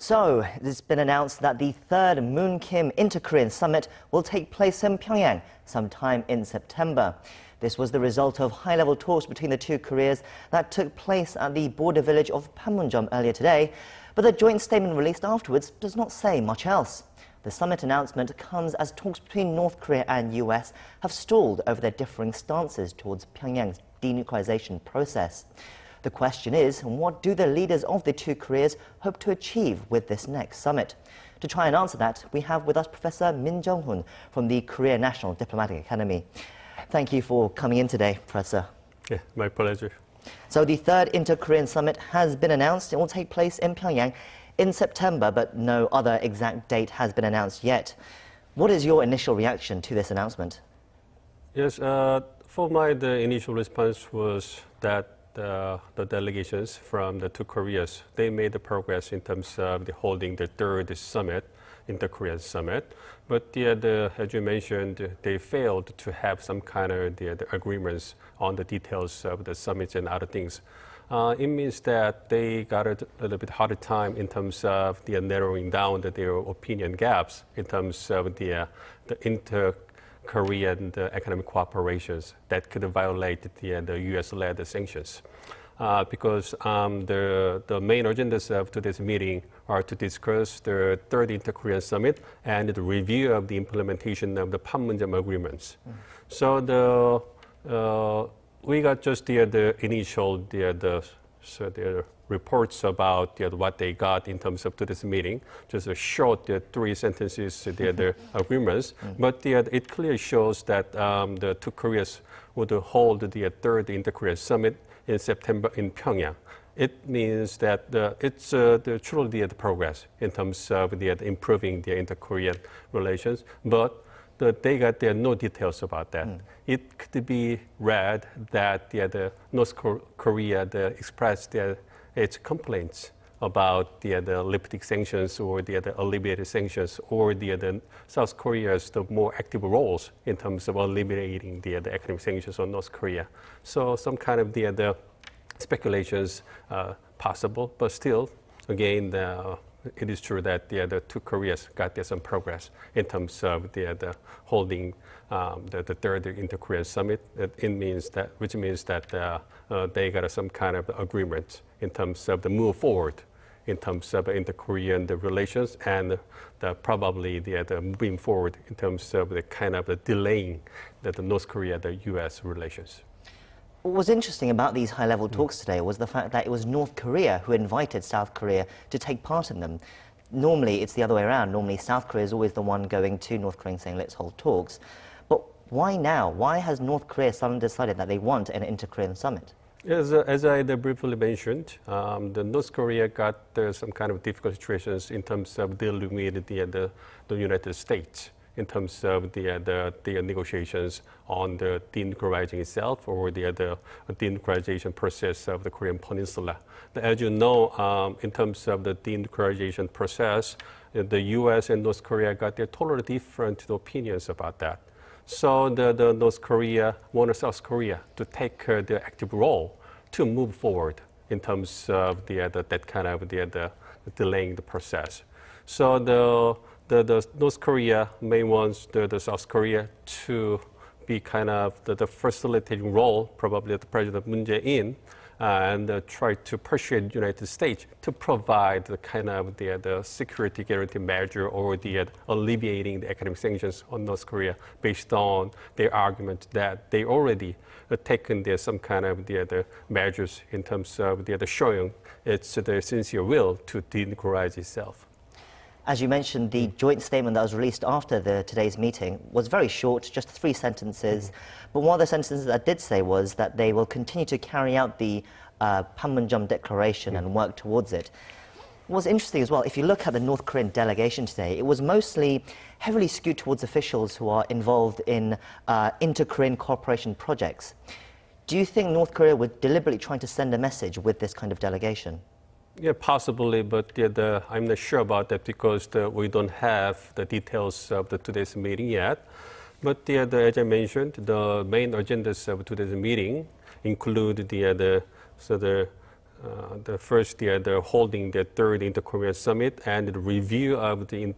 So, it's been announced that the third Moon-Kim Inter-Korean Summit will take place in Pyongyang sometime in September. This was the result of high-level talks between the two Koreas that took place at the border village of Panmunjom earlier today, but the joint statement released afterwards does not say much else. The summit announcement comes as talks between North Korea and U.S. have stalled over their differing stances towards Pyongyang's denuclearization process. The question is, what do the leaders of the two Koreas hope to achieve with this next summit? To try and answer that, we have with us Professor Min Jeong-hun from the Korea National Diplomatic Academy. Thank you for coming in today, Professor. Yeah, my pleasure. So the third Inter-Korean Summit has been announced. It will take place in Pyongyang in September, but no other exact date has been announced yet. What is your initial reaction to this announcement? Yes, for the initial response was that the delegations from the two Koreas, they made the progress in terms of holding the third summit, Inter-Korean Summit. But as you mentioned, they failed to have some kind of the agreements on the details of the summits and other things. It means that they got a little bit harder time in terms of narrowing down their opinion gaps in terms of the inter-Korean economic cooperations that could violate the U.S.-led sanctions. Because the main agendas of today's meeting are to discuss the third Inter-Korean Summit and the review of the implementation of the Panmunjom agreements. So we got just the initial the reports about what they got in terms of today's meeting, just a short 3 sentences the agreements, but it clearly shows that the two Koreas would hold the third Inter-Korean Summit in September in Pyongyang. It means that it's truly the progress in terms of improving the inter-Korean relations, but they got no details about that. It could be read that the North Korea expressed its complaints about the lifting sanctions or the alleviated sanctions, or the South Korea's more active roles in terms of alleviating the economic sanctions on North Korea. So some kind of the speculations possible, but still, again, it is true that the two Koreas got some progress in terms of the holding the third Inter-Korean Summit. Which means that they got some kind of agreement in terms of the move forward in terms of inter-Korean relations, and probably the moving forward in terms of the kind of delaying the North Korea, the U.S. relations. What was interesting about these high-level talks today was the fact that it was North Korea who invited South Korea to take part in them. Normally, it's the other way around. Normally, South Korea is always the one going to North Korea saying, let's hold talks. But why now? Why has North Korea suddenly decided that they want an inter-Korean summit? As I briefly mentioned, the North Korea got some kind of difficult situations in terms of dealing with the United States, in terms of the negotiations on the denuclearizing itself, or the denuclearization process of the Korean Peninsula. As you know, in terms of the denuclearization process, the U.S. and North Korea got their totally different opinions about that. So the North Korea wanted South Korea to take the active role to move forward in terms of that kind of the delaying the process. So the North Korea may want the South Korea to be kind of the facilitating role, probably the President Min Jeong-hun, and try to persuade the United States to provide the kind of the security guarantee measure, or the alleviating the economic sanctions on North Korea, based on their argument that they already taken some kind of the measures in terms of the showing its their sincere will to denuclearize itself. As you mentioned, the joint statement that was released after today's meeting was very short, just 3 sentences. But one of the sentences that did say was that they will continue to carry out the Panmunjom Declaration and work towards it. What's interesting as well, if you look at the North Korean delegation today, it was mostly heavily skewed towards officials who are involved in inter-Korean cooperation projects. Do you think North Korea were deliberately trying to send a message with this kind of delegation? Yeah, possibly, but I'm not sure about that, because we don't have the details of today's meeting yet. But as I mentioned, the main agendas of today's meeting include the they're holding the third Inter-Korean summit and the review of the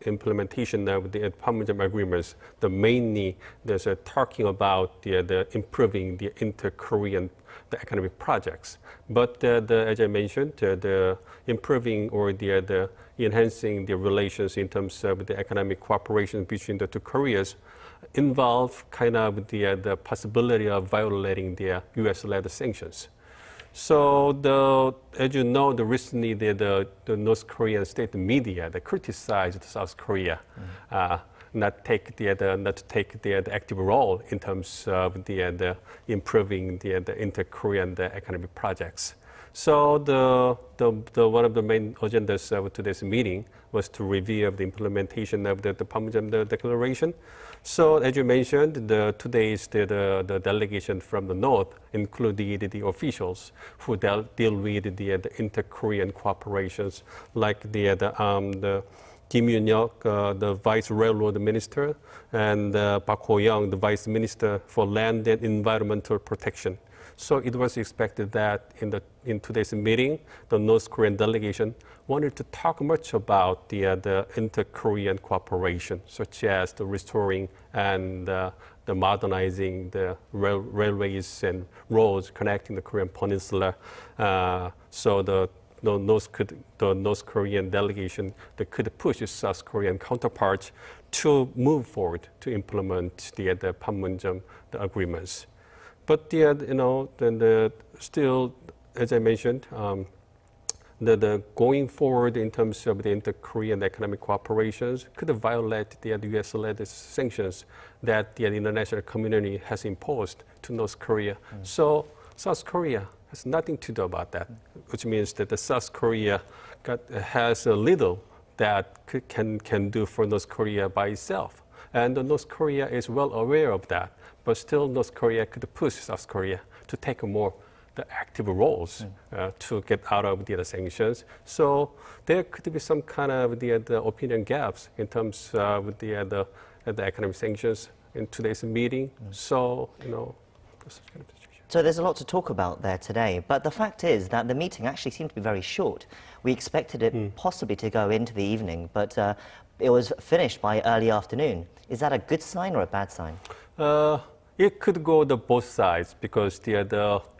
implementation of the Panmunjom agreements. Mainly, there's talking about the improving the inter-Korean economic projects. But as I mentioned, the improving or the enhancing the relations in terms of the economic cooperation between the two Koreas involve kind of the possibility of violating the U.S.-led sanctions. So, as you know, recently the North Korean state media criticized South Korea not to take the active role in terms of the improving the inter-Korean economic projects. So one of the main agendas of today's meeting was to review the implementation of the Panmunjom Declaration. So as you mentioned, today's the delegation from the North included the officials who deal with the inter-Korean cooperations, like the Kim Yoon-hyuk, the Vice Railroad Minister, and Park Ho-young, the Vice Minister for Land and Environmental Protection. So it was expected that in today's meeting, the North Korean delegation wanted to talk much about the inter-Korean cooperation, such as the restoring and the modernizing the railways and roads connecting the Korean Peninsula. So the North Korean delegation that could push its South Korean counterparts to move forward to implement the Panmunjom agreements. But still, as I mentioned, the going forward in terms of the inter-Korean economic cooperations could violate the U.S.-led sanctions that the international community has imposed to North Korea. So South Korea has nothing to do about that, which means that the South Korea has a little that can do for North Korea by itself. And North Korea is well aware of that. But still, North Korea could push South Korea to take more the active roles to get out of the sanctions. So there could be some kind of the opinion gaps in terms of the economic sanctions in today's meeting. So, So there's a lot to talk about there today, but the fact is that the meeting actually seemed to be very short. We expected it possibly to go into the evening, but it was finished by early afternoon. Is that a good sign or a bad sign? It could go to both sides because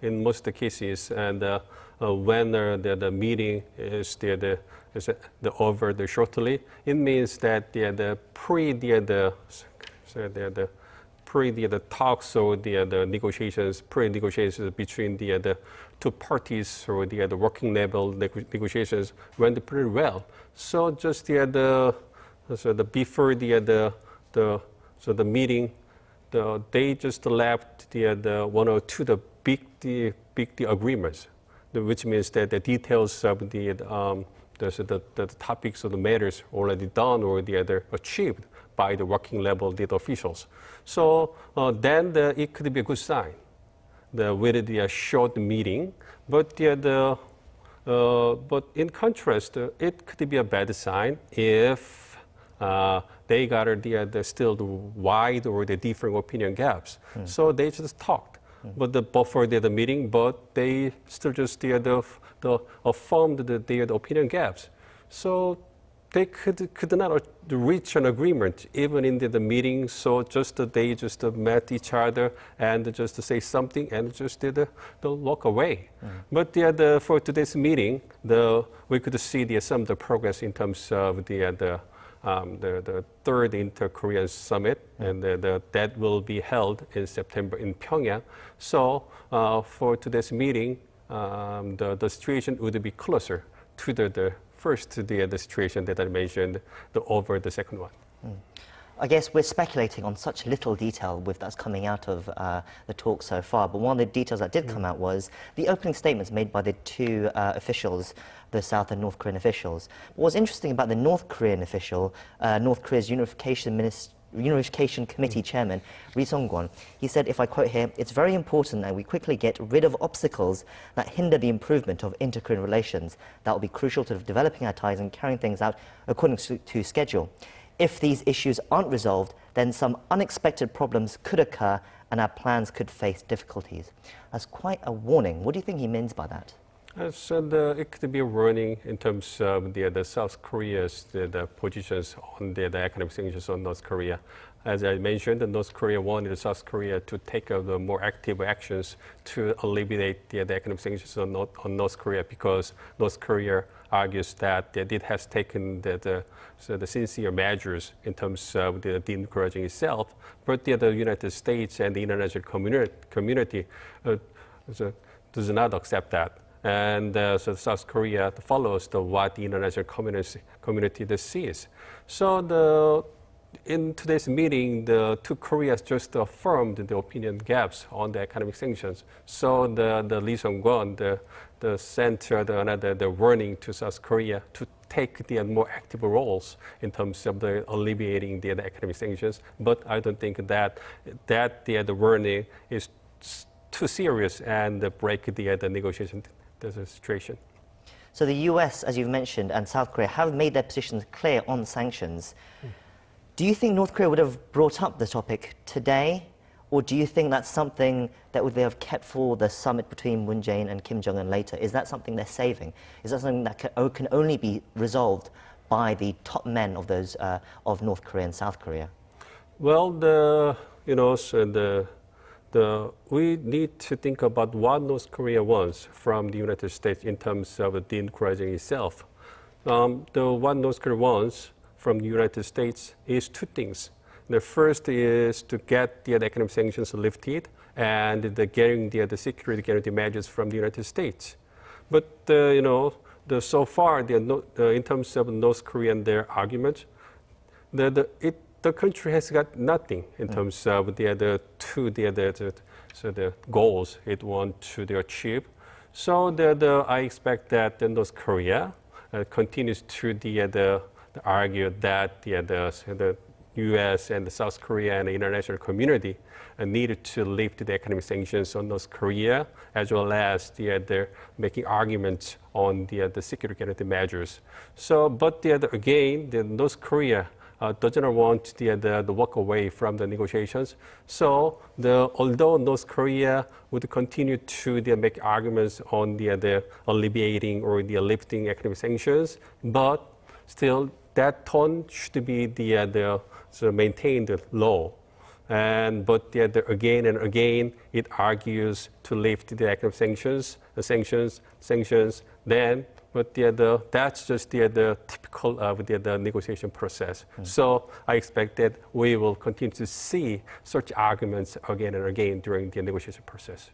in most cases, and when the meeting is over shortly, it means that the talks or the negotiations, pre-negotiations between the two parties or the working level negotiations went pretty well. So just before the meeting, they just left the one or two the big agreements, which means that the details of the topics of the matters already done or achieved by the working level officials. So then it could be a good sign with the short meeting, but but in contrast, it could be a bad sign if they got still the wide or the different opinion gaps. So they just talked, but before the meeting, but they still just affirmed the opinion gaps. So they could not reach an agreement even in the meeting. So they just met each other and just to say something and just they'll walk away. But for today's meeting, we could see some of the progress in terms of the third Inter-Korean summit, and that will be held in September in Pyongyang. So for today's meeting, the situation would be closer to the situation that I mentioned over the second one. I guess we're speculating on such little detail that's coming out of the talk so far, but one of the details that did come out was the opening statements made by the two officials, the South and North Korean officials. What was interesting about the North Korean official, North Korea's Unification Committee Chairman, Ri Song-kwon, he said, if I quote here, "It's very important that we quickly get rid of obstacles that hinder the improvement of inter-Korean relations. That will be crucial to developing our ties and carrying things out according to schedule. If these issues aren't resolved, then some unexpected problems could occur and our plans could face difficulties." That's quite a warning. What do you think he means by that? So it could be warning in terms of the South Korea's the positions on the economic sanctions on North Korea. As I mentioned, North Korea wanted South Korea to take the more active actions to alleviate the economic sanctions on North Korea, because North Korea argues that it has taken the sincere measures in terms of the denuclearizing itself, but the United States and the international community does not accept that. And so South Korea follows what the international community sees. So in today's meeting, the two Koreas just affirmed the opinion gaps on the economic sanctions. So the Lee Sung-kwon, the center, the warning to South Korea to take the more active roles in terms of the alleviating the economic sanctions. But I don't think that the warning is too serious and break the negotiation the situation. So the U.S., as you've mentioned, and South Korea have made their positions clear on sanctions. Do you think North Korea would have brought up the topic today, or do you think that's something that they have kept for the summit between Moon Jae-in and Kim Jong-un later? Is that something they're saving? Is that something that can only be resolved by the top men of those of North Korea and South Korea? Well, we need to think about what North Korea wants from the United States in terms of denuclearizing itself. The what North Korea wants from the United States is two things. The first is to get the economic sanctions lifted and getting the security guarantee measures from the United States. But so far, in terms of North Korea and their argument, the country has got nothing in terms of the goals it wants to achieve. So I expect that North Korea continues to argue that the U.S. and the South Korea and the international community needed to lift the economic sanctions on North Korea, as well as they're making arguments on the security guarantee measures. So, but again, the North Korea doesn't want to walk away from the negotiations. So, although North Korea would continue to make arguments on the alleviating or the lifting economic sanctions, but still that tone should be maintained low. But again and again, it argues to lift the economic sanctions. Then, but that's just the typical of the negotiation process. So I expect that we will continue to see such arguments again and again during the negotiation process.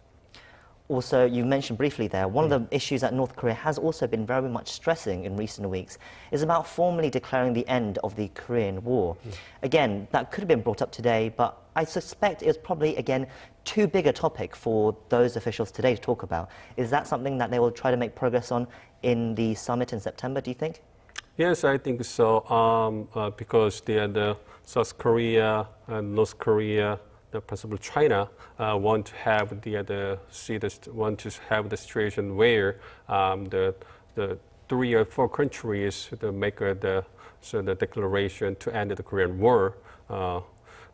Also, you mentioned briefly there, one of the issues that North Korea has also been very much stressing in recent weeks is about formally declaring the end of the Korean War. Again, that could have been brought up today, but I suspect it's probably, again, too big a topic for those officials today to talk about. Is that something that they will try to make progress on in the summit in September, do you think? Yes, I think so, because the South Korea and North Korea, possibly China, want to have the situation where the 3 or 4 countries to make the declaration to end the Korean War.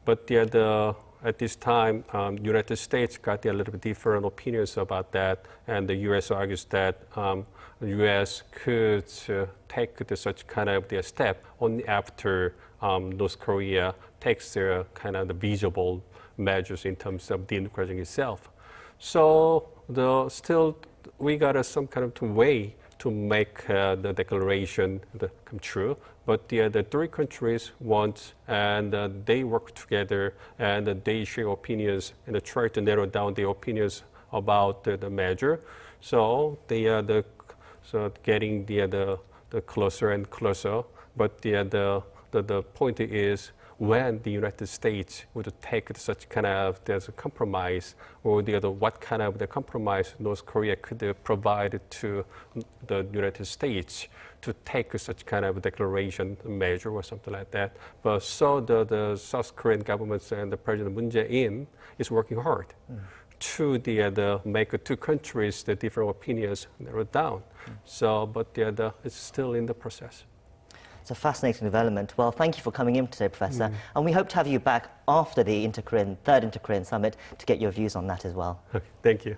But at this time, United States got a little bit different opinions about that, and the U.S. argues that the U.S. could take such kind of the step only after North Korea takes their kind of the visible measures in terms of denuclearizing itself. So still we got some kind of way to make the declaration come true. But the 3 countries want, and they work together, and they share opinions and try to narrow down their opinions about the measure. So they getting the closer and closer. But the point is, when the United States would take such kind of compromise, or what kind of the compromise North Korea could provide to the United States to take such kind of declaration measure or something like that. But so the South Korean government and the President Moon Jae-in is working hard to make 2 countries the different opinions narrowed down. So, but it's still in the process. It's a fascinating development. Well, thank you for coming in today, Professor. And we hope to have you back after the third Inter-Korean Summit to get your views on that as well. Okay, thank you.